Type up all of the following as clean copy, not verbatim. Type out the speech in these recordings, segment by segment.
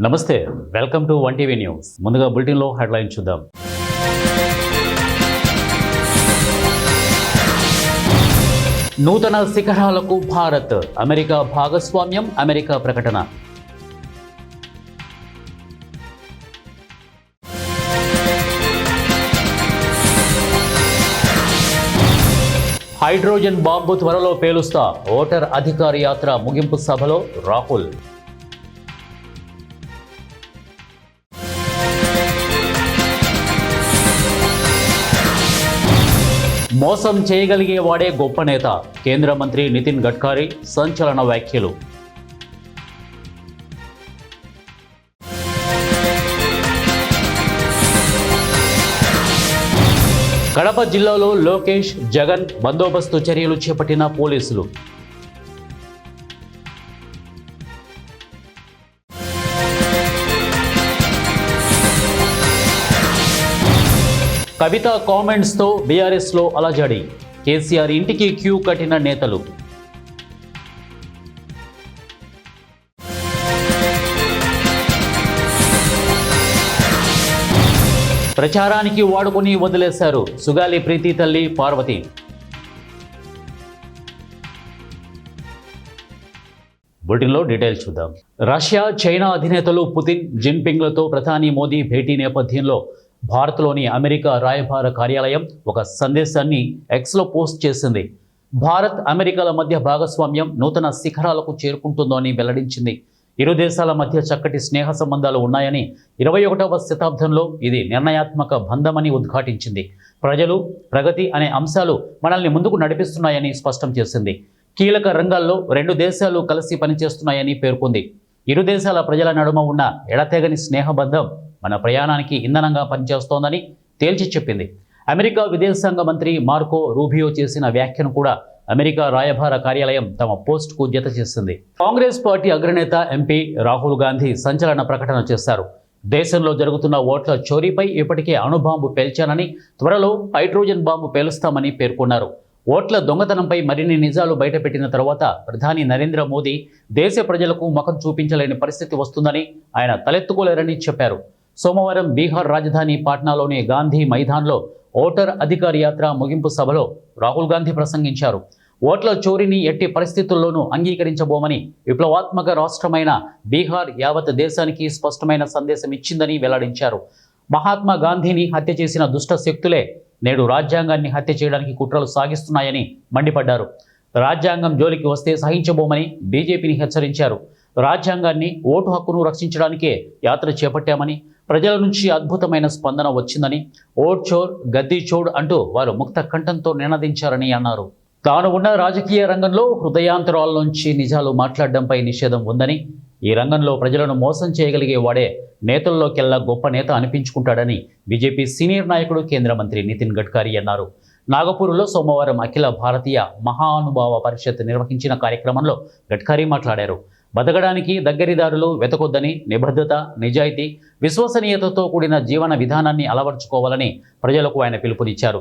నమస్తే, welcome to 1TV news. ముందుగా బులెటిన్లో హెడ్లైన్ చూద్దాం. నూతన శిఖరాలకు భారత్, అమెరికా భాగస్వామ్యం, అమెరికా ప్రకటన. హైడ్రోజన్ బాంబు త్వరలో పేలుస్తా, ఓటర్ అధికార యాత్ర ముగింపు సభలో రాహుల్. మోసం చేయగలిగే వాడే గొప్ప నేత, కేంద్ర మంత్రి నితిన్ గడ్కరీ సంచలన వ్యాఖ్యలు. కడప జిల్లాలో లోకేష్, జగన్ బందోబస్తు చర్యలు చేపట్టిన పోలీసులు. కవిత కామెంట్స్తో బీఆర్ఎస్లో అలజడి, కేసీఆర్ ఇంటికి క్యూ కట్టిన నేతలు. ప్రచారానికి వాడుకొని వదిలేశారు సుగాలి ప్రీతి తల్లి పార్వతి. బులెటిన్లో డీటెయిల్స్ చూద్దాం. రష్యా, చైనా అధినేతలు పుతిన్, జిన్పింగ్లతో ప్రధాని మోదీ భేటీ నేపథ్యంలో భారత్లోని అమెరికా రాయబార కార్యాలయం ఒక సందేశాన్ని ఎక్స్లో పోస్ట్ చేసింది. భారత్, అమెరికాల మధ్య భాగస్వామ్యం నూతన శిఖరాలకు చేరుకుంటుందని వెల్లడించింది. ఇరు దేశాల మధ్య చక్కటి స్నేహ సంబంధాలు ఉన్నాయని, 21వ శతాబ్దంలో ఇది నిర్ణయాత్మక బంధమని ఉద్ఘాటించింది. ప్రజలు, ప్రగతి అనే అంశాలు మనల్ని ముందుకు నడిపిస్తున్నాయని స్పష్టం చేసింది. కీలక రంగాల్లో రెండు దేశాలు కలిసి పనిచేస్తున్నాయని పేర్కొంది. ఇరు దేశాల ప్రజల నడుమ ఉన్న ఎడతెగని స్నేహబంధం మన ప్రయాణానికి ఇంధనంగా పనిచేస్తోందని తేల్చి చెప్పింది. అమెరికా విదేశాంగ మంత్రి మార్కో రూబియో చేసిన వ్యాఖ్యను కూడా అమెరికా రాయబార కార్యాలయం తమ పోస్టుకు జత చేసింది. కాంగ్రెస్ పార్టీ అగ్రనేత ఎంపీ రాహుల్ గాంధీ సంచలన ప్రకటన చేశారు. దేశంలో జరుగుతున్న ఓట్ల చోరీపై ఇప్పటికే అణుబాంబు పేల్చానని, త్వరలో హైడ్రోజన్ బాంబు పేలుస్తామని పేర్కొన్నారు. ఓట్ల దొంగతనంపై మరిన్ని నిజాలు బయటపెట్టిన తర్వాత ప్రధాని నరేంద్ర మోదీ దేశ ప్రజలకు ముఖం చూపించలేని పరిస్థితి వస్తుందని ఆయన తలెత్తుకోలేరని చెప్పారు. సోమవారం బీహార్ రాజధాని పాట్నాలోని గాంధీ మైదాన్లో ఓటర్ అధికార యాత్ర ముగింపు సభలో రాహుల్ గాంధీ ప్రసంగించారు. ఓట్ల చోరీని ఎట్టి పరిస్థితుల్లోనూ అంగీకరించబోమని, విప్లవాత్మక రాష్ట్రమైన బీహార్ యావత్ దేశానికి స్పష్టమైన సందేశం ఇచ్చిందని వెల్లడించారు. మహాత్మా గాంధీని హత్య చేసిన దుష్ట శక్తులే నేడు రాజ్యాంగాన్ని హత్య చేయడానికి కుట్రలు సాగిస్తున్నాయని మండిపడ్డారు. రాజ్యాంగం జోలికి వస్తే సహించబోమని బీజేపీని హెచ్చరించారు. రాజ్యాంగాన్ని, ఓటు హక్కును రక్షించడానికే యాత్ర చేపట్టామని, ప్రజల నుంచి అద్భుతమైన స్పందన వచ్చిందని, ఓట్ చోర్, గద్దీ చోడ్ అంటూ వారు ముక్త కంఠంతో నినదించారని అన్నారు. తాను ఉన్న రాజకీయ రంగంలో హృదయాంతరాల నుంచి నిజాలు మాట్లాడడంపై నిషేధం ఉందని, ఈ రంగంలో ప్రజలను మోసం చేయగలిగే వాడే నేతల్లోకెల్లా గొప్ప నేత అనిపించుకుంటాడని బీజేపీ సీనియర్ నాయకుడు, కేంద్ర మంత్రి నితిన్ గడ్కరీ అన్నారు. నాగపూర్లో సోమవారం అఖిల భారతీయ మహానుభావ పరిషత్ నిర్వహించిన కార్యక్రమంలో గడ్కరీ మాట్లాడారు. బతకడానికి దగ్గరిదారులు వెతకొద్దని, నిబద్ధత, నిజాయితీ, విశ్వసనీయతతో కూడిన జీవన విధానాన్ని అలవర్చుకోవాలని ప్రజలకు ఆయన పిలుపునిచ్చారు.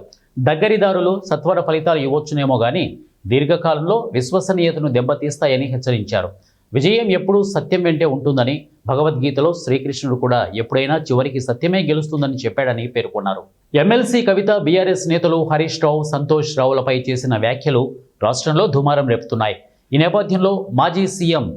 దగ్గరిదారులు సత్వర ఫలితాలు ఇవ్వచ్చునేమో కానీ దీర్ఘకాలంలో విశ్వసనీయతను దెబ్బతీస్తాయని హెచ్చరించారు. విజయం ఎప్పుడూ సత్యం వెంటే ఉంటుందని, భగవద్గీతలో శ్రీకృష్ణుడు కూడా ఎప్పుడైనా చివరికి సత్యమే గెలుస్తుందని చెప్పాడని పేర్కొన్నారు. ఎమ్మెల్సీ కవిత, బీఆర్ఎస్ నేతలు హరీష్ రావు, సంతోష్ రావులపై చేసిన వ్యాఖ్యలు రాష్ట్రంలో దుమారం రేపుతున్నాయి. ఈ నేపథ్యంలో మాజీ సీఎం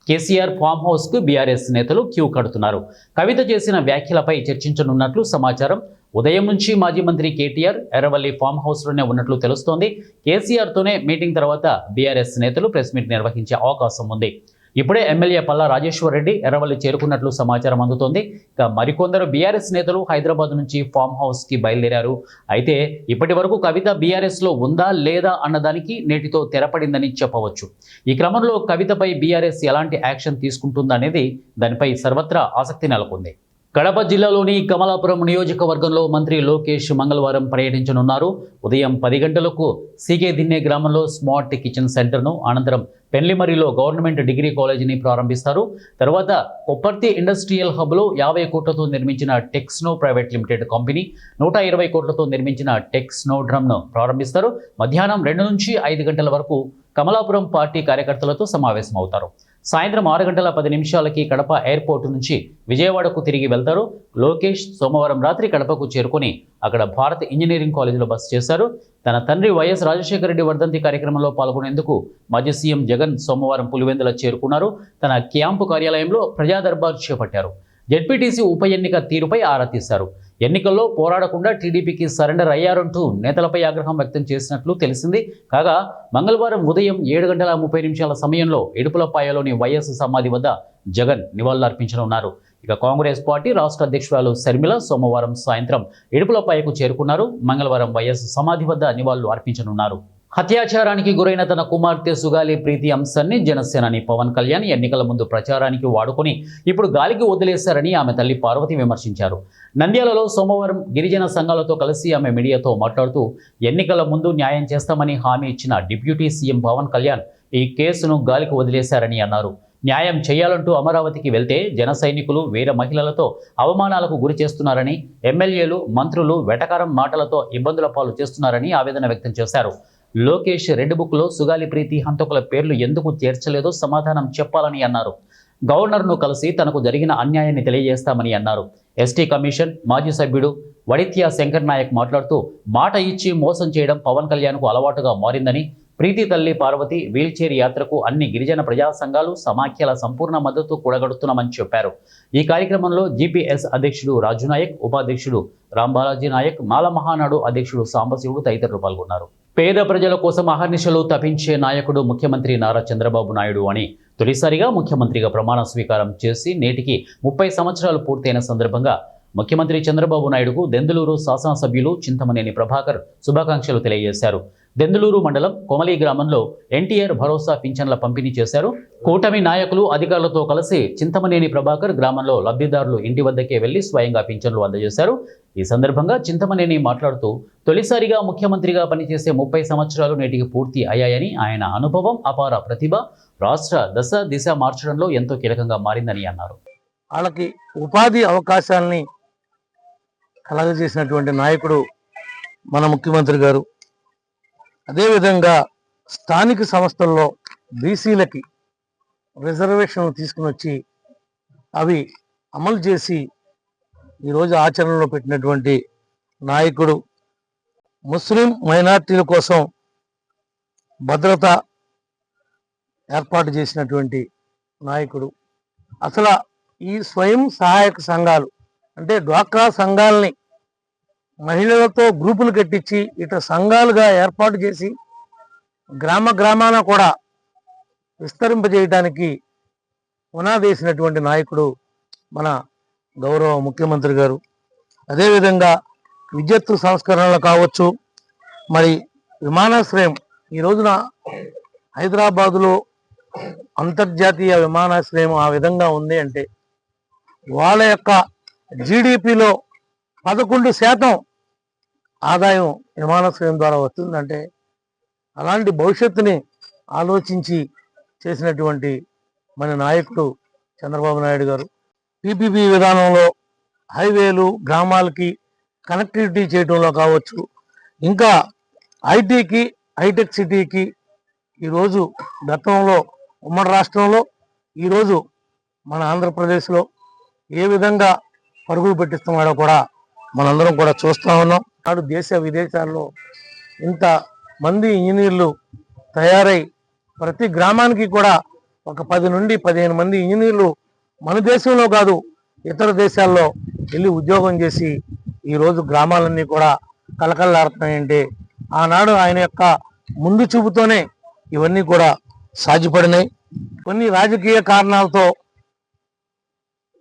కేసీఆర్ ఫామ్ హౌస్కు బీఆర్ఎస్ నేతలు క్యూ కడుతున్నారు. కవిత చేసిన వ్యాఖ్యలపై చర్చించనున్నట్లు సమాచారం. ఉదయం నుంచి మాజీ మంత్రి కేటీఆర్ ఎర్రవల్లి ఫామ్ హౌస్లోనే ఉన్నట్లు తెలుస్తోంది. కేసీఆర్తోనే మీటింగ్ తర్వాత బీఆర్ఎస్ నేతలు ప్రెస్ మీట్ నిర్వహించే అవకాశం ఉంది. ఇప్పుడే ఎమ్మెల్యే పల్లా రాజేశ్వర్ రెడ్డి ఎర్రవల్లి చేరుకున్నట్లు సమాచారం అందుతోంది. ఇక మరికొందరు బీఆర్ఎస్ నేతలు హైదరాబాద్ నుంచి ఫామ్ హౌస్కి బయలుదేరారు. అయితే ఇప్పటి వరకు కవిత బీఆర్ఎస్లో ఉందా లేదా అన్నదానికి నేటితో తెరపడిందని చెప్పవచ్చు. ఈ క్రమంలో కవితపై బీఆర్ఎస్ ఎలాంటి యాక్షన్ తీసుకుంటుందనేది దానిపై సర్వత్రా ఆసక్తి నెలకొంది. కడప జిల్లాలోని కమలాపురం నియోజకవర్గంలో మంత్రి లోకేష్ మంగళవారం పర్యటించనున్నారు. ఉదయం 10 గంటలకు సీకే దిన్నే గ్రామంలో స్మార్ట్ కిచెన్ సెంటర్ను, అనంతరం పెళ్లిమరిలో గవర్నమెంట్ డిగ్రీ కాలేజీని ప్రారంభిస్తారు. తర్వాత కొప్పర్తి ఇండస్ట్రియల్ హబ్లో 50 కోట్లతో నిర్మించిన టెక్స్నో ప్రైవేట్ లిమిటెడ్ కంపెనీ, 120 కోట్లతో నిర్మించిన టెక్స్నో డ్రమ్ను ప్రారంభిస్తారు. మధ్యాహ్నం 2 నుంచి 5 గంటల వరకు కమలాపురం పార్టీ కార్యకర్తలతో సమావేశమవుతారు. సాయంత్రం 6:10 కడప ఎయిర్పోర్టు నుంచి విజయవాడకు తిరిగి వెళ్తారు. లోకేష్ సోమవారం రాత్రి కడపకు చేరుకుని అక్కడ భారత్ ఇంజనీరింగ్ కాలేజీలో బస చేశారు. తన తండ్రి వైఎస్ రాజశేఖర రెడ్డి వర్ధంతి కార్యక్రమంలో పాల్గొనేందుకు మాజీ సీఎం జగన్ సోమవారం పులివెందుల చేరుకున్నారు. తన క్యాంపు కార్యాలయంలో ప్రజా దర్బార్ చేపట్టారు. జెడ్పీటీసీ ఉప ఎన్నిక తీరుపై ఆరా తీశారు. ఎన్నికల్లో పోరాడకుండా టీడీపీకి సరెండర్ అయ్యారంటూ నేతలపై ఆగ్రహం వ్యక్తం చేసినట్లు తెలిసింది. కాగా మంగళవారం ఉదయం 7:30 సమయంలో ఇడుపులపాయలోని వైఎస్ సమాధి వద్ద జగన్ నివాళులర్పించనున్నారు. ఇక కాంగ్రెస్ పార్టీ రాష్ట్ర అధ్యక్షురాలు శర్మిల సోమవారం సాయంత్రం ఇడుపులపాయకు చేరుకున్నారు. మంగళవారం వైఎస్ సమాధి వద్ద నివాళులు అర్పించనున్నారు. హత్యాచారానికి గురైన తన కుమార్తె సుగాలి ప్రీతి అంశాన్ని జనసేనాని పవన్ కళ్యాణ్ ఎన్నికల ముందు ప్రచారానికి వాడుకొని ఇప్పుడు గాలికి వదిలేశారని ఆమె తల్లి పార్వతి విమర్శించారు. నంద్యాలలో సోమవారం గిరిజన సంఘాలతో కలిసి ఆమె మీడియాతో మాట్లాడుతూ ఎన్నికల ముందు న్యాయం చేస్తామని హామీ ఇచ్చిన డిప్యూటీ సీఎం పవన్ కళ్యాణ్ ఈ కేసును గాలికి వదిలేశారని అన్నారు. న్యాయం చేయాలంటూ అమరావతికి వెళ్తే జన సైనికులు వీర మహిళలతో అవమానాలకు గురి చేస్తున్నారని, ఎమ్మెల్యేలు మంత్రులు వెటకారం మాటలతో ఇబ్బందుల పాలు చేస్తున్నారని ఆవేదన వ్యక్తం చేశారు. లోకేష్ రెడ్ బుక్లో సుగాలి ప్రీతి హంతకుల పేర్లు ఎందుకు చేర్చలేదో సమాధానం చెప్పాలని అన్నారు. గవర్నర్ను కలిసి తనకు జరిగిన అన్యాయాన్ని తెలియజేస్తామని అన్నారు. ఎస్టీ కమిషన్ మాజీ సభ్యుడు వడిత్యా శంకర్ నాయక్ మాట్లాడుతూ మాట ఇచ్చి మోసం చేయడం పవన్ కళ్యాణ్కు అలవాటుగా మారిందని, ప్రీతి తల్లి పార్వతి వీల్చైర్ యాత్రకు అన్ని గిరిజన ప్రజా సంఘాలు సమాఖ్యల సంపూర్ణ మద్దతు కూడగడుతున్నామని చెప్పారు. ఈ కార్యక్రమంలో జీపీఎస్ అధ్యక్షుడు రాజు నాయక్, ఉపాధ్యక్షుడు రాంబాలాజీ నాయక్, మాల మహానాడు అధ్యక్షుడు సాంబశివుడు తదితరులు పాల్గొన్నారు. పేద ప్రజల కోసం అహర్నిశలు తపించే నాయకుడు ముఖ్యమంత్రి నారా చంద్రబాబు నాయుడు అని తొలిసారిగా ముఖ్యమంత్రిగా ప్రమాణ స్వీకారం చేసి నేటికి 30 సంవత్సరాలు పూర్తయిన సందర్భంగా ముఖ్యమంత్రి చంద్రబాబు నాయుడుకు దెందులూరు శాసనసభ్యులు చింతమనేని ప్రభాకర్ శుభాకాంక్షలు తెలియజేశారు. దెందులూరు మండలం కొమలి గ్రామంలో ఎన్టీఆర్ భరోసా పింఛన్ల పంపిణీ చేశారు. కూటమి నాయకులు అధికారులతో కలిసి చింతమనేని ప్రభాకర్ గ్రామంలో లబ్ధిదారులు ఇంటి వద్దకే వెళ్లి స్వయంగా పింఛన్లు అందజేశారు. ఈ సందర్భంగా చింతమనేని మాట్లాడుతూ తొలిసారిగా ముఖ్యమంత్రిగా పనిచేసే 30 సంవత్సరాలు నేటికి పూర్తి అయ్యాయని, ఆయన అనుభవం, అపార ప్రతిభ రాష్ట్ర దశ దిశ మార్చడంలో ఎంతో కీలకంగా మారిందని అన్నారు. వాళ్ళకి ఉపాధి అవకాశాలని కలగజేసినటువంటి నాయకుడు మన ముఖ్యమంత్రి గారు. అదేవిధంగా స్థానిక సంస్థల్లో బీసీలకి రిజర్వేషన్లు తీసుకుని వచ్చి అవి అమలు చేసి ఈరోజు ఆచరణలో పెట్టినటువంటి నాయకుడు. ముస్లిం మైనార్టీల కోసం భద్రత ఏర్పాటు చేసినటువంటి నాయకుడు. అసలు ఈ స్వయం సహాయక సంఘాలు అంటే డ్వాక్రా సంఘాలని మహిళలతో గ్రూపులు కట్టించి ఇట సంఘాలుగా ఏర్పాటు చేసి గ్రామ గ్రామాన కూడా విస్తరింపజేయడానికి పునాదేసినటువంటి నాయకుడు మన గౌరవ ముఖ్యమంత్రి గారు. అదేవిధంగా విద్యుత్ సంస్కరణలు కావచ్చు, మరి విమానాశ్రయం ఈ రోజున హైదరాబాదులో అంతర్జాతీయ విమానాశ్రయం ఆ విధంగా ఉంది అంటే వాళ్ళ యొక్క జీడిపిలో 11% ఆదాయం విమానాశ్రయం ద్వారా వస్తుందంటే అలాంటి భవిష్యత్తుని ఆలోచించి చేసినటువంటి మన నాయకుడు చంద్రబాబు నాయుడు గారు. పీపీపీ విధానంలో హైవేలు గ్రామాలకి కనెక్టివిటీ చేయడంలో కావచ్చు, ఇంకా ఐటీకి హైటెక్ సిటీకి ఈరోజు గతంలో ఉమ్మడి రాష్ట్రంలో ఈరోజు మన ఆంధ్రప్రదేశ్లో ఏ విధంగా పరుగులు పెట్టిస్తున్నాడో కూడా మనందరం కూడా చూస్తూ ఉన్నాం. నాడు దేశ విదేశాల్లో ఇంత మంది ఇంజనీర్లు తయారై ప్రతి గ్రామానికి కూడా ఒక 10 నుండి 15 మంది ఇంజనీర్లు మన దేశంలో కాదు ఇతర దేశాల్లో వెళ్ళి ఉద్యోగం చేసి ఈరోజు గ్రామాలన్నీ కూడా కలకల్లాడుతున్నాయంటే ఆనాడు ఆయన యొక్క ముందు చూపుతోనే ఇవన్నీ కూడా సాధ్యపడినాయి. కొన్ని రాజకీయ కారణాలతో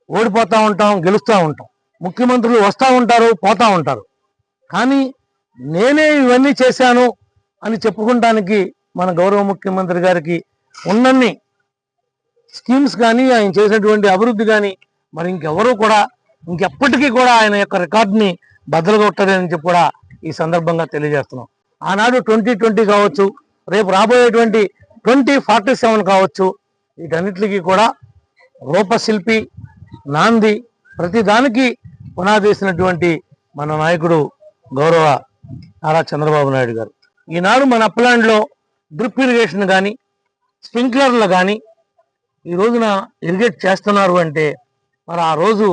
ఓడిపోతూ ఉంటాం, గెలుస్తూ ఉంటాం. ముఖ్యమంత్రులు వస్తూ ఉంటారు, పోతూ ఉంటారు. కానీ నేనే ఇవన్నీ చేశాను అని చెప్పుకోవడానికి మన గౌరవ ముఖ్యమంత్రి గారికి ఉన్నన్ని స్కీమ్స్ కానీ ఆయన చేసినటువంటి అభివృద్ధి కానీ మరి ఇంకెవరూ కూడా ఇంకెప్పటికీ కూడా ఆయన యొక్క రికార్డుని బద్దలుగొట్టలేదని చెప్పి కూడా ఈ సందర్భంగా తెలియజేస్తున్నాం. ఆనాడు 2020 కావచ్చు, రేపు రాబోయేటువంటి 2047 కావచ్చు, వీటన్నిటికీ కూడా రూపశిల్పి నాంది ప్రతి దానికి పునాదేసినటువంటి మన నాయకుడు గౌరవ నారా చంద్రబాబు నాయుడు గారు. ఈనాడు మన అప్లాండ్లో డ్రిప్ ఇరిగేషన్ కానీ స్ప్రింక్లర్లు కానీ ఈ రోజున ఇరిగేట్ చేస్తున్నారు అంటే మరి ఆ రోజు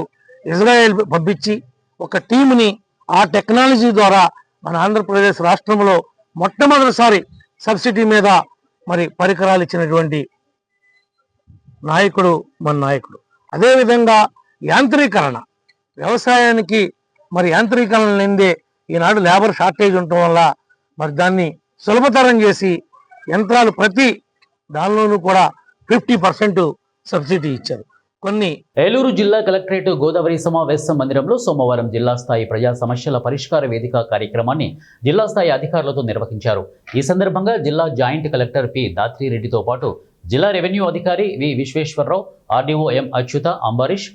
ఇజ్రాయెల్ పంపించి ఒక టీంని ఆ టెక్నాలజీ ద్వారా మన ఆంధ్రప్రదేశ్ రాష్ట్రంలో మొట్టమొదటిసారి సబ్సిడీ మీద మరి పరికరాలు ఇచ్చినటువంటి నాయకుడు మన నాయకుడు. అదేవిధంగా యాంత్రీకరణ, వ్యవసాయానికి మరి యాంత్రీకరణ లేనిదే ఈనాడు లేబర్ షార్టేజ్ ఉండటం వల్ల మరి దాన్ని సులభతరం చేసి యంత్రాలు ప్రతి దానిలోనూ కూడా 50% సబ్సిడీ ఇచ్చారు. కొన్ని ఏలూరు జిల్లా కలెక్టరేట్ గోదావరి సమావేశ మందిరంలో సోమవారం జిల్లా స్థాయి ప్రజా సమస్యల పరిష్కార వేదిక కార్యక్రమాన్ని జిల్లా స్థాయి అధికారులతో నిర్వహించారు. ఈ సందర్భంగా జిల్లా జాయింట్ కలెక్టర్ పి దాత్రిరెడ్డితో పాటు జిల్లా రెవెన్యూ అధికారి V Visweswararao, RDO M Achyuta Ambarish,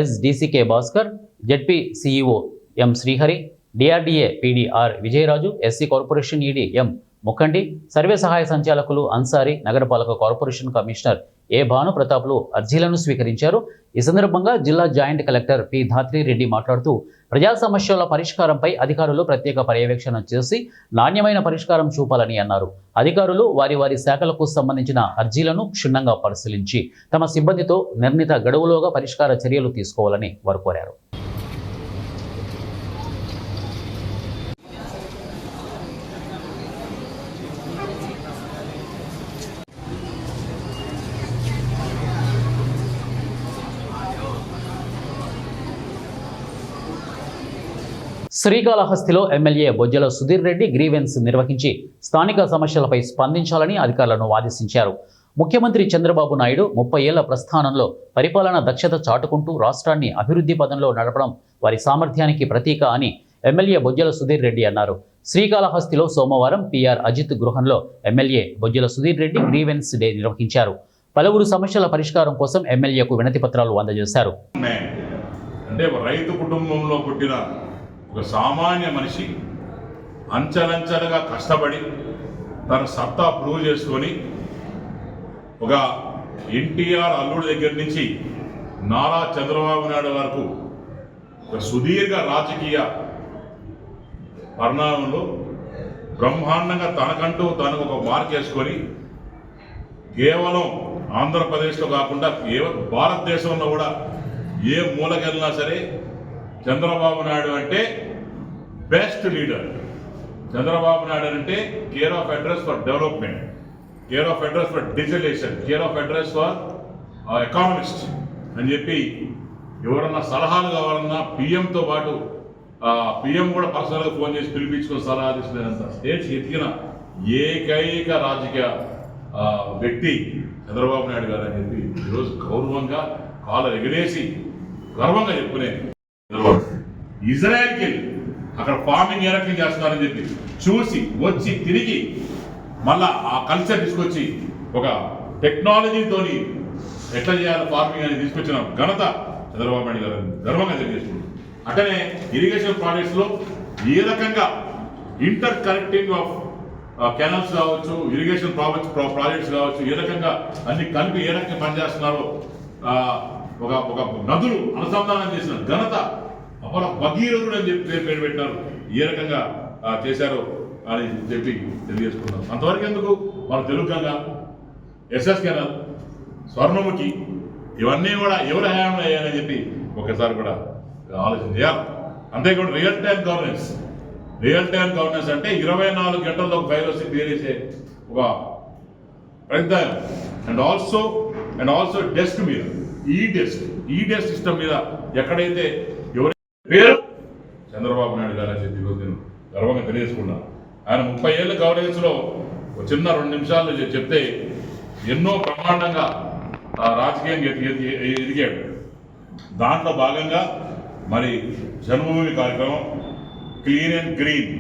SDC K Bhaskar, ZP CEO M Srihari, DRDA PD R Vijayaraju, SC corporation ED M Mukhandi, survey సహాయ సంచాలకులు అన్సారీ, నగరపాలక కార్పొరేషన్ కమిషనర్ ఏ భాను ప్రతాప్లు అర్జీలను స్వీకరించారు. ఈ సందర్భంగా జిల్లా జాయింట్ కలెక్టర్ పి ధాత్రిరెడ్డి మాట్లాడుతూ ప్రజా సమస్యల పరిష్కారంపై అధికారులు ప్రత్యేక పర్యవేక్షణ చేసి నాణ్యమైన పరిష్కారం చూపాలని అన్నారు. అధికారులు వారి వారి శాఖలకు సంబంధించిన అర్జీలను క్షుణ్ణంగా పరిశీలించి తమ సిబ్బందితో నిర్ణీత గడువులోగా పరిష్కార చర్యలు తీసుకోవాలని వారు కోరారు. శ్రీకాళహస్తిలో ఎమ్మెల్యే బొజ్జల సుధీర్ రెడ్డి గ్రీవెన్స్ నిర్వహించి స్థానిక సమస్యలపై స్పందించాలని అధికారులను ఆదేశించారు. ముఖ్యమంత్రి చంద్రబాబు నాయుడు 30 ఏళ్ల ప్రస్థానంలో పరిపాలన దక్షత చాటుకుంటూ రాష్ట్రాన్ని అభివృద్ధి పదంలో నడపడం వారి సామర్థ్యానికి ప్రతీక అని ఎమ్మెల్యే బొజ్జల సుధీర్ రెడ్డి అన్నారు. శ్రీకాళహస్తిలో సోమవారం పిఆర్ అజిత్ గృహంలో MLA Bojjala Sudheer Reddy grievance day నిర్వహించారు. పలువురు సమస్యల పరిష్కారం కోసం ఎమ్మెల్యేకు వినతి పత్రాలు అందజేశారు. అంటే రైతు కుటుంబంలో పుట్టిన ఒక సామాన్య మనిషి అంచెలంచెలుగా కష్టపడి తన సత్తా ప్రూవ్ చేసుకొని ఒక ఎన్టీఆర్ అల్లుడి దగ్గర నుంచి నారా చంద్రబాబు నాయుడు వరకు ఒక సుదీర్ఘ రాజకీయ పరిణామంలో బ్రహ్మాండంగా తనకంటూ తనకు ఒక మార్క్ వేసుకొని కేవలం ఆంధ్రప్రదేశ్లో కాకుండా కేవలం భారతదేశంలో కూడా ఏ మూలకెళ్ళినా సరే చంద్రబాబు నాయుడు అంటే బెస్ట్ లీడర్. చంద్రబాబు నాయుడు అంటే care of address for development, care of address for digitalisation, care of address for economist అని చెప్పి ఎవరన్నా సలహాలు కావాలన్నా పిఎంతో పాటు పిఎం కూడా పర్సనల్గా ఫోన్ చేసి పిలిపించుకొని సలహా తీసుకునేంత స్టేట్స్ ఎదిగిన ఏకైక రాజకీయ వ్యక్తి చంద్రబాబు నాయుడు గారు అని చెప్పి ఈరోజు గౌరవంగా కాలు ఎగరేసి గర్వంగా చెప్పుకునే ఇజ్రాయెల్కి వెళ్ళి అక్కడ ఫార్మింగ్ ఏ రకంగా చేస్తున్నారని చెప్పి చూసి వచ్చి తిరిగి మళ్ళా ఆ కల్చర్ తీసుకొచ్చి ఒక టెక్నాలజీతోని ఎట్లా చేయాలి ఫార్మింగ్ అని తీసుకొచ్చిన ఘనత చంద్రబాబు నాయుడు గారు గర్వంగా తెలియజేస్తుంది. అట్లనే ఇరిగేషన్ ప్రాజెక్ట్స్లో ఏ రకంగా ఇంటర్ కనెక్టింగ్ ఆఫ్ కెనల్స్ కావచ్చు, ఇరిగేషన్ ప్రాజెక్ట్స్ కావచ్చు, ఏ రకంగా అన్ని కలిపి ఏ రకంగా పనిచేస్తున్నారో ఒక నదులు అనుసంధానం చేసిన ఘనత అపర భగీరథుడు అని చెప్పి పేరు పెట్టినారు. ఏ రకంగా చేశారో అని చెప్పి తెలియజేసుకున్నాం. అంతవరకు ఎందుకు మన తెలుగు గంగా, ఎస్ఎస్ కెనాల్, స్వర్ణముఖి ఇవన్నీ కూడా ఎవరి హయాంలో అయ్యాయని చెప్పి ఒకసారి కూడా ఆలోచన చేయాలి. అంతేకాదు రియల్ టైం గవర్నెన్స్ అంటే 24 గంటల్లో ఒక ఫైల్ వస్తే క్లియర్ చేసే ఒక ప్రయత్నం. అండ్ ఆల్సో డెస్క్ మీద ఈ డెస్క్ సిస్టమ్ మీద ఎక్కడైతే ఎవరి పేరు చంద్రబాబు నాయుడు గారు అని చెప్పి ఈరోజు నేను గర్వంగా తెలియజేసుకున్నాను. ఆయన 30 ఏళ్ళ గవర్నెన్స్లో ఒక చిన్న 2 నిమిషాలు చెప్తే ఎన్నో బ్రహ్మాండంగా రాజకీయంగా ఎదిగాడు. దాంట్లో భాగంగా మరి జన్మభూమి కార్యక్రమం, క్లీన్ అండ్ గ్రీన్,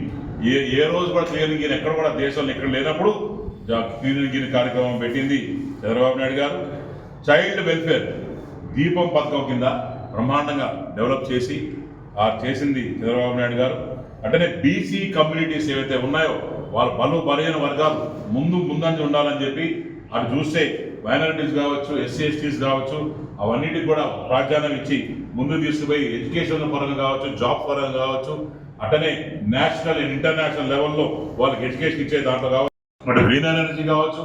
ఏ రోజు కూడా క్లీన్ అండ్ గ్రీన్ ఎక్కడ కూడా దేశంలో ఎక్కడ లేనప్పుడు క్లీన్ అండ్ గ్రీన్ కార్యక్రమం పెట్టింది చంద్రబాబు నాయుడు గారు. చైల్డ్ వెల్ఫేర్ దీపం పథకం కింద బ్రహ్మాండంగా డెవలప్ చేసింది చంద్రబాబు నాయుడు గారు. అంటే బీసీ కమ్యూనిటీస్ ఏవైతే ఉన్నాయో వాళ్ళ బలహీన వర్గాలు ముందంజ ఉండాలని చెప్పి అటు చూస్తే మైనారిటీస్ కావచ్చు, ఎస్సీ ఎస్టీస్ కావచ్చు, అవన్నిటికి కూడా ప్రాధాన్యం ఇచ్చి ముందుకు తీసుకుపోయి ఎడ్యుకేషన్ పరంగా కావచ్చు, జాబ్ పరంగా కావచ్చు, అటనే నేషనల్ అండ్ ఇంటర్నేషనల్ లెవెల్లో వాళ్ళకి ఎడ్యుకేషన్ ఇచ్చే దాంట్లో కావచ్చు, గ్రీన్ ఎనర్జీ కావచ్చు,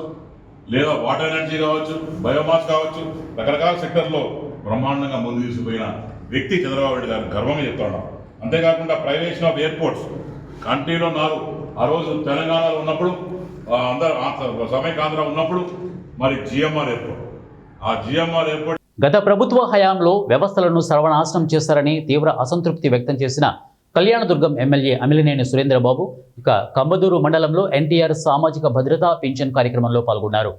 లేదా వాటర్ ఎనర్జీ కావచ్చు, బయోమాస్ కావచ్చు, రకరకాల సెక్టర్లో బ్రహ్మాండంగా ముందు తీసుకుపోయిన వ్యక్తి చంద్రబాబు నాయుడు గారు గర్వంగా చెప్తున్నాం. అంతేకాకుండా ప్రైవేషన్ ఆఫ్ ఎయిర్పోర్ట్స్ కంట్రీలో 4 ఆ రోజు తెలంగాణలో ఉన్నప్పుడు సమైకాంధ్ర ఉన్నప్పుడు మరి జిఎంఆర్ ఎయిర్పోర్ట్, ఆ జిఎంఆర్ ఎయిర్పోర్ట్ గత ప్రభుత్వ హయాంలో వ్యవస్థలను సర్వనాశనం చేశారని తీవ్ర అసంతృప్తి వ్యక్తం చేసిన కళ్యాణదుర్గం ఎమ్మెల్యే అమిలినేని సురేంద్రబాబు ఇక కంబదూరు మండలంలో ఎన్టీఆర్ సామాజిక భద్రతా పింఛన్ కార్యక్రమంలో పాల్గొన్నారు.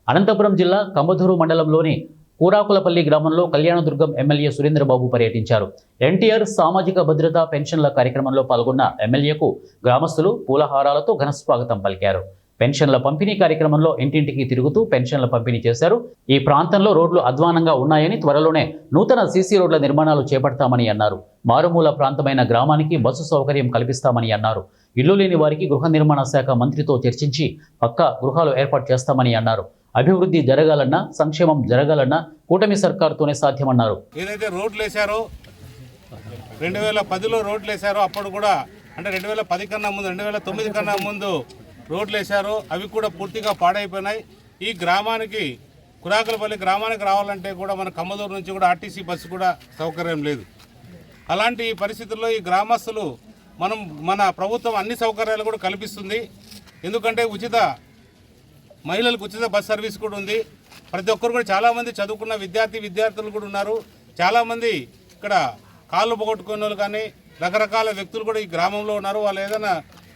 అనంతపురం జిల్లా కంబదూరు మండలంలోని కూరాకులపల్లి గ్రామంలో కళ్యాణదుర్గం ఎమ్మెల్యే సురేంద్రబాబు పర్యటించారు. ఎన్టీఆర్ సామాజిక భద్రతా పెన్షన్ల కార్యక్రమంలో పాల్గొన్న ఎమ్మెల్యేకు గ్రామస్తులు పూలహారాలతో ఘనస్వాగతం పలికారు. పెన్షన్ల పంపిణీ కార్యక్రమంలో ఇంటింటికి తిరుగుతూ పెన్షన్ల పంపిణీ చేశారు. ఈ ప్రాంతంలో రోడ్లు అధ్వానంగా ఉన్నాయని, త్వరలోనే నూతన సీసీ రోడ్ల నిర్మాణాలు చేపడతామని అన్నారు. మారుమూల ప్రాంతమైన గ్రామానికి బస్సు సౌకర్యం కల్పిస్తామని అన్నారు. ఇల్లు లేని వారికి గృహ నిర్మాణ శాఖ మంత్రితో చర్చించి పక్కా గృహాలు ఏర్పాటు చేస్తామని అన్నారు. అభివృద్ధి జరగాలన్నా, సంక్షేమం జరగాలన్నా కూటమి సర్కారుతోనే సాధ్యమన్నారు. ఏదైతే రోడ్లు వేశారో 2010లో రోడ్లు వేశారో అప్పుడు కూడా, అంటే 2010 కన్నా ముందు 2009 కన్నా ముందు రోడ్లు వేశారో అవి కూడా పూర్తిగా పాడైపోయినాయి. ఈ గ్రామానికి కురాకులపల్లి గ్రామానికి రావాలంటే కూడా మన కమ్మదూరు నుంచి కూడా ఆర్టీసీ బస్సు కూడా సౌకర్యం లేదు. అలాంటి పరిస్థితుల్లో ఈ గ్రామస్తులు మన ప్రభుత్వం అన్ని సౌకర్యాలు కూడా కల్పిస్తుంది. ఎందుకంటే మహిళలకు ఉచిత బస్ సర్వీస్ కూడా ఉంది. ప్రతి ఒక్కరు కూడా చాలామంది చదువుకున్న విద్యార్థులు కూడా ఉన్నారు. చాలామంది ఇక్కడ కాళ్ళు పోగొట్టుకునే వాళ్ళు కానీ రకరకాల వ్యక్తులు కూడా ఈ గ్రామంలో ఉన్నారు. వాళ్ళు ఏదైనా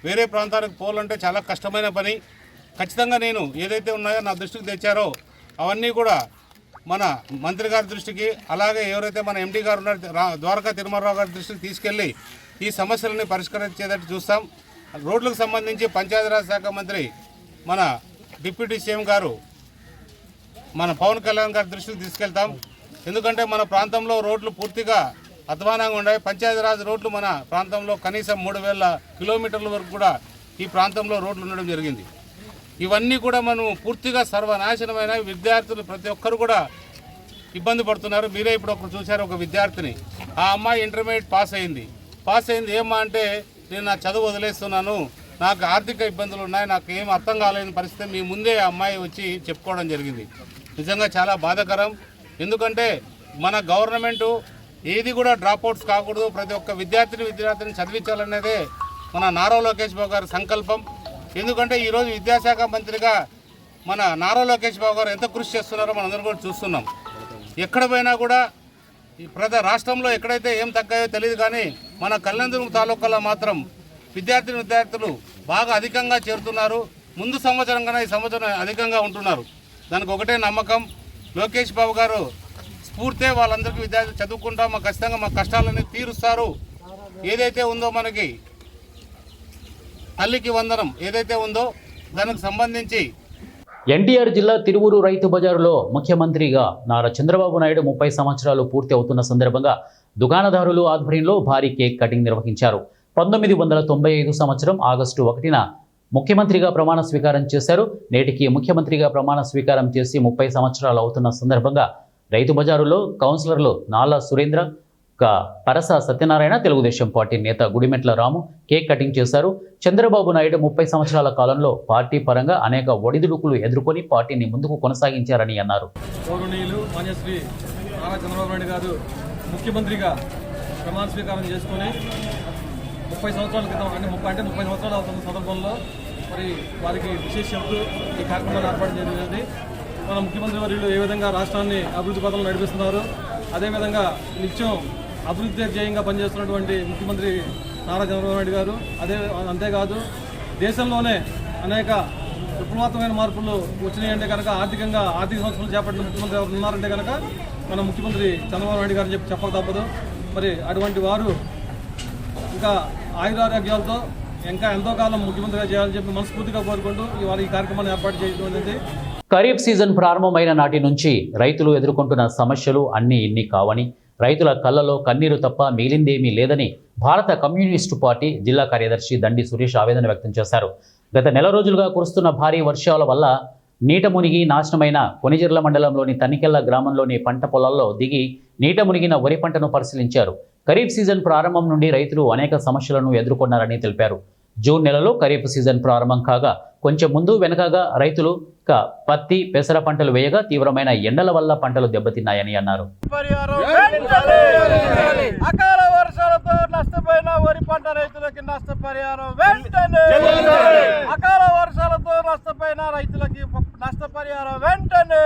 వేరే ప్రాంతాలకు పోవాలంటే చాలా కష్టమైన పని. ఖచ్చితంగా నేను ఏదైతే ఉన్నాయో నా దృష్టికి తెచ్చారో అవన్నీ కూడా మన మంత్రి గారి దృష్టికి, అలాగే ఎవరైతే మన ఎండి గారు ఉన్నారో ద్వారకా తిరుమలరావు గారి దృష్టికి తీసుకెళ్ళి ఈ సమస్యలని పరిష్కరించేటట్టు చూస్తాం. రోడ్లకు సంబంధించి పంచాయతీరాజ్ శాఖ మంత్రి మన డిప్యూటీ సీఎం గారు మన పవన్ కళ్యాణ్ గారి దృష్టికి తీసుకెళ్తాం. ఎందుకంటే మన ప్రాంతంలో రోడ్లు పూర్తిగా అధ్వానంగా ఉన్నాయి. పంచాయతీరాజ్ రోడ్లు మన ప్రాంతంలో కనీసం 3000 కిలోమీటర్ల వరకు కూడా ఈ ప్రాంతంలో రోడ్లు ఉండడం జరిగింది. ఇవన్నీ కూడా మనం పూర్తిగా సర్వనాశనమైన విద్యార్థులు ప్రతి ఒక్కరు కూడా ఇబ్బంది పడుతున్నారు. మీరే ఇప్పుడు ఒకరు చూశారు, ఒక విద్యార్థిని, ఆ అమ్మాయి ఇంటర్మీడియట్ పాస్ అయింది. ఏమా అంటే నేను నా చదువు వదిలేస్తున్నాను, నాకు ఆర్థిక ఇబ్బందులు ఉన్నాయి, నాకు ఏం అర్థం కాలేని పరిస్థితి మీ ముందే ఆ అమ్మాయి వచ్చి చెప్పుకోవడం జరిగింది. నిజంగా చాలా బాధాకరం. ఎందుకంటే మన గవర్నమెంటు ఏది కూడా డ్రాప్అవుట్స్ కాకూడదు, ప్రతి ఒక్క విద్యార్థిని చదివించాలనేదే మన నారా లోకేష్ బాబు గారి సంకల్పం. ఎందుకంటే ఈరోజు విద్యాశాఖ మంత్రిగా మన నారా లోకేష్ బాబు గారు ఎంత కృషి చేస్తున్నారో మనందరం కూడా చూస్తున్నాం. ఎక్కడ పోయినా కూడా ప్రతి రాష్ట్రంలో ఎక్కడైతే ఏం తగ్గాయో తెలియదు, కానీ మన కళ్యాణదుర్గం తాలూకాలో మాత్రం విద్యార్థులు బాగా అధికంగా చేరుతున్నారు. ముందు సంవత్సరం కన్నా ఈ సంవత్సరం అధికంగా ఉంటున్నారు. దానికి ఒకటే నమ్మకం, లోకేష్ బాబు గారు స్ఫూర్తే వాళ్ళందరికీ విద్యార్థులు చదువుకుంటాం, ఖచ్చితంగా మా కష్టాలన్నీ తీరుస్తారు. ఏదైతే ఉందో మనకి తల్లికి వందనం ఏదైతే ఉందో దానికి సంబంధించి ఎన్టీఆర్ జిల్లా తిరువూరు రైతు బజారులో ముఖ్యమంత్రిగా నారా చంద్రబాబు నాయుడు 30 సంవత్సరాలు పూర్తి అవుతున్న సందర్భంగా దుకాణదారులు ఆధ్వర్యంలో భారీ కేక్ కటింగ్ నిర్వహించారు. 1995 సంవత్సరం ఆగస్టు 1న ముఖ్యమంత్రిగా ప్రమాణ స్వీకారం చేశారు. నేటికి ముఖ్యమంత్రిగా ప్రమాణ స్వీకారం చేసి 30 సంవత్సరాలు అవుతున్న సందర్భంగా రైతు బజారులో కౌన్సిలర్లు నాలా సురేంద్ర, పరస సత్యనారాయణ, తెలుగుదేశం పార్టీ నేత గుడిమెట్ల రాము కేక్ కటింగ్ చేశారు. చంద్రబాబు నాయుడు 30 సంవత్సరాల కాలంలో పార్టీ పరంగా అనేక ఒడిదుడుకులు ఎదుర్కొని పార్టీని ముందుకు కొనసాగించారని అన్నారు. గౌరవనీయులు మాన్యశ్రీ నారా చంద్రబాబు నాయుడు గారు ముఖ్యమంత్రిగా ప్రమాణ స్వీకారం చేసుకుని 30 సంవత్సరాల క్రితం అంటే 30 సంవత్సరాలు అవుతున్న సందర్భంలో మరి వారికి విశేష చెబుతూ ఈ కార్యక్రమాన్ని ఏర్పాటు జరిగినది. మన ముఖ్యమంత్రి వర్యులు ఏ విధంగా రాష్ట్రాన్ని అభివృద్ధి పథంలో నడిపిస్తున్నారు, అదేవిధంగా నిత్యం అభివృద్ధి ధ్యేయంగా పనిచేస్తున్నటువంటి ముఖ్యమంత్రి నారా చంద్రబాబు నాయుడు గారు, అంతేకాదు దేశంలోనే అనేక విప్లవాత్మకమైన మార్పులు వచ్చినాయంటే కనుక ఆర్థిక సంస్థలు చేపట్టిన ముఖ్యమంత్రి ఎవరు ఉన్నారంటే కనుక మన ముఖ్యమంత్రి చంద్రబాబు నాయుడు గారు చెప్పక తప్పదు. మరి అటువంటి వారు ఇంకా ఆయురారోగ్యాలతో ఇంకా ఎంతో కాలం ముఖ్యమంత్రిగా చేయాలని చెప్పి మనస్ఫూర్తిగా కోరుకుంటూ ఇవాళ ఈ కార్యక్రమాన్ని ఏర్పాటు చేయడం. ఖరీఫ్ సీజన్ ప్రారంభమైన నాటి నుంచి రైతులు ఎదుర్కొంటున్న సమస్యలు అన్నీ ఇన్ని కావని, రైతుల కళ్ళలో కన్నీరు తప్ప మిగిలిందేమీ లేదని భారత కమ్యూనిస్టు పార్టీ జిల్లా కార్యదర్శి దండి సురేష్ ఆవేదన వ్యక్తం చేశారు. గత నెల రోజులుగా కురుస్తున్న భారీ వర్షాల వల్ల నీట మునిగి నాశనమైన కొనిజర్ల మండలంలోని తనికెళ్ల గ్రామంలోని పంట పొలాల్లో దిగి నీట మునిగిన వరి పంటను పరిశీలించారు. ఖరీఫ్ సీజన్ ప్రారంభం నుండి రైతులు అనేక సమస్యలను ఎదుర్కొన్నారని తెలిపారు. జూన్ నెలలో ఖరీఫ్ సీజన్ ప్రారంభం కాగా కొంచెం ముందు వెనకగా రైతులు పత్తి పెసర పంటలు వేయగా తీవ్రమైన ఎండల వల్ల పంటలు దెబ్బతిన్నాయని అన్నారు. అకాల వర్షాలతో నష్టపోయిన వరి పంట రైతులకి నష్టపరిహారం వెంటనే, అకాల వర్షాలతో నష్టపోయిన రైతులకి నష్టపరిహారం వెంటనే.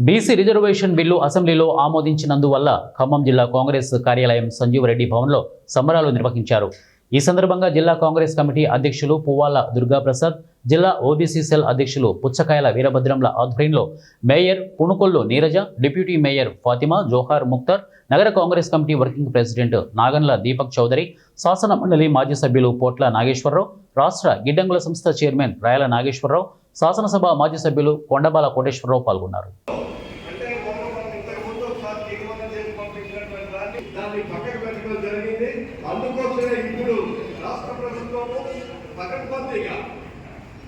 బీసీ రిజర్వేషన్ బిల్లు అసెంబ్లీలో ఆమోదించినందువల్ల ఖమ్మం జిల్లా కాంగ్రెస్ కార్యాలయం సంజీవ్ రెడ్డి భవన్లో సంబరాలు నిర్వహించారు. ఈ సందర్భంగా జిల్లా కాంగ్రెస్ కమిటీ అధ్యక్షులు పువ్వాల దుర్గాప్రసాద్, జిల్లా ఓబీసీ సెల్ అధ్యక్షులు పుచ్చకాయల వీరభద్రంల ఆధ్వర్యంలో mayor Punukollu Neeraja, deputy mayor Fatima, Johar Mukhtar, నగర Congress committee working president Naganla Deepak Chowdary, శాసన మండలి మాజీ సభ్యులు పోట్ల నాగేశ్వరరావు, రాష్ట్ర గిడ్డంగుల సంస్థ చైర్మన్ రాయల నాగేశ్వరరావు, శాసనసభ మాజీ సభ్యులు కొండబాల కోటేశ్వరరావు పాల్గొన్నారు. అందుకోసమే ఇప్పుడు రాష్ట్ర ప్రభుత్వము పకడ్బందీగా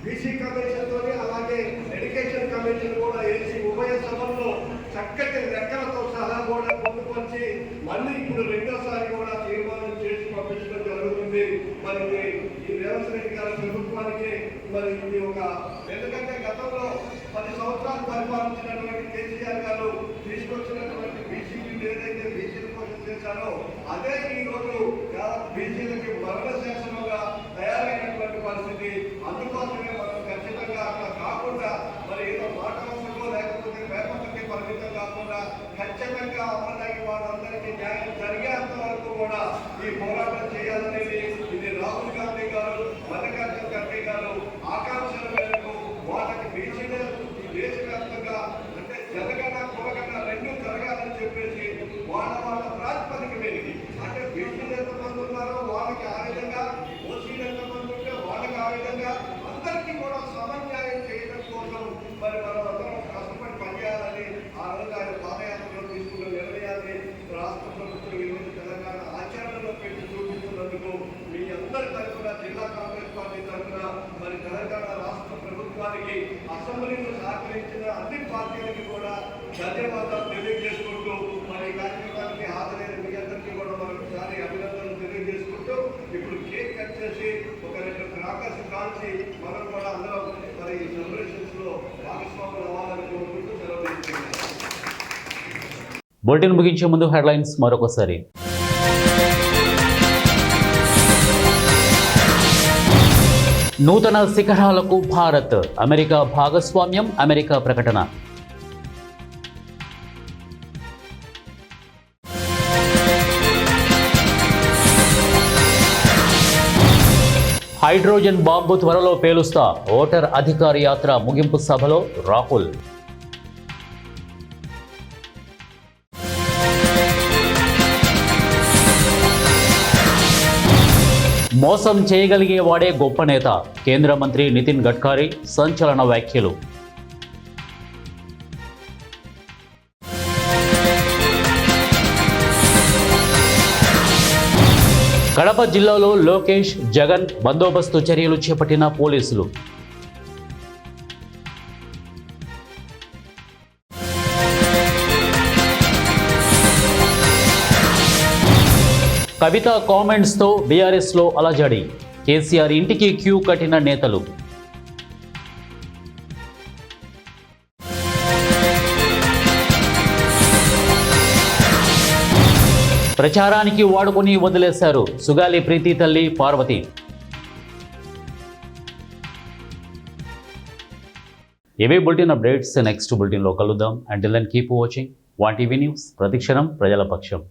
బీసీ కమిషన్తో అలాగే ఎడ్యుకేషన్ కమిషన్ కూడా వేసి ఉభయ సభల్లో చక్కటి లెక్కలతో సహా కూడా పొందుపరిచి మళ్ళీ ఇప్పుడు రెండోసారి కూడా తీర్మానం చేసి పంపించడం జరుగుతుంది. మరి ఈ రేవంత్ రెడ్డి గారి ప్రభుత్వానికి మరి ఇది ఒక, ఎందుకంటే గతంలో 10 సంవత్సరాలు పరిపాలించినటువంటి కేసీఆర్ గారు తీసుకొచ్చినటువంటి బీసీ ఏదైతే బీసీల కోసం చేశారో అదే ఈ రోజు బీసీలకి మరణ శాసనంగా తయారైనటువంటి పరిస్థితి. అందుకోసమే మనం ఖచ్చితంగా అట్లా కాకుండా మరి ఏదో మాట వస్తుందో లేకపోతే పేపర్లకి పరిమితం కాకుండా ఖచ్చితంగా అమలయ్యే వాళ్ళందరికీ న్యాయం జరిగేంత వరకు కూడా ఈ పోరాటం చేయాలనేది ఇది రాహుల్ గాంధీ గారు, మల్లికార్జున ఖర్గే గారు ఆకాంక్షల మేరకు వాళ్ళకి బీసీలు ఈ దేశవ్యాప్తంగా అంటే జనగణన కులగణన రెండు జరగాలని చెప్పేసి వాళ్ళ ప్రాతిపదిక మీదకి అంటే బీసీలు ఎంతమంది ఉన్నారో వాళ్ళకి ఆ విధంగా, ఓసీలు ఎంతమంది ఉంటే వాళ్ళకి ఆ విధంగా అందరికీ కూడా సమన్యాయం చేయడం కోసం మరి మనం అందరం కష్టపడి పనిచేయాలని ఆ రోజు ఆయన పాదయాత్రలో తీసుకున్న నిర్ణయాన్ని రాష్ట్ర ప్రభుత్వం ఈరోజు తెలంగాణ ఆచరణలో పెట్టి చూపిస్తున్నందుకు మీ అందరి తరఫున జిల్లా కాంగ్రెస్ పార్టీ తరఫున మరి తెలంగాణ రాష్ట్ర ప్రభుత్వానికి అసెంబ్లీలో సహకరించిన అన్ని పార్టీలకి కూడా ధన్యవాదాలు తెలియజేసుకుంటూ మరి కార్యక్రమానికి హాజరైన మీ అందరికీ కూడా మరొకసారి అభినందనలు తెలియజేసుకుంటూ ఇప్పుడు కేక్ కట్ చేసి ఒక 2 క్రాకర్స్ కాల్చి మనం కూడా అందరం మరి ఈ సెలబ్రేషన్స్ లో భాగస్వాములు అవ్వాలని కోరుకుంటూ సెలవు తీసుకుంటున్నాం. బులెటిన్ ముగించే ముందు హెడ్లైన్స్ మరొకసారి. నూతన శిఖరాలకు భారత్, అమెరికా భాగస్వామ్యం, అమెరికా ప్రకటన. హైడ్రోజన్ బాంబు త్వరలో పేలుస్తా, ఓటర్ అధికార యాత్ర ముగింపు సభలో రాహుల్. మోసం చేయగలిగే వాడే గొప్ప నేత, కేంద్ర మంత్రి నితిన్ గడ్కరీ సంచలన వ్యాఖ్యలు. కడప జిల్లాలో లోకేష్, జగన్ బందోబస్తు చర్యలు చేపట్టిన పోలీసులు. కవిత కామెంట్స్తో బీఆర్ఎస్లో అలజడి, కేసీఆర్ ఇంటికి క్యూ కట్టిన నేతలు. ప్రచారానికి వాడుకుని వదిలేశారు సుగాలి ప్రీతి తల్లి పార్వతి. ఇవే బులెటిన్ అప్డేట్స్. నెక్స్ట్ బులెటిన్లో కలుద్దాం. Until then keep watching 1 TV news, ప్రతిక్షణం ప్రజల పక్షం.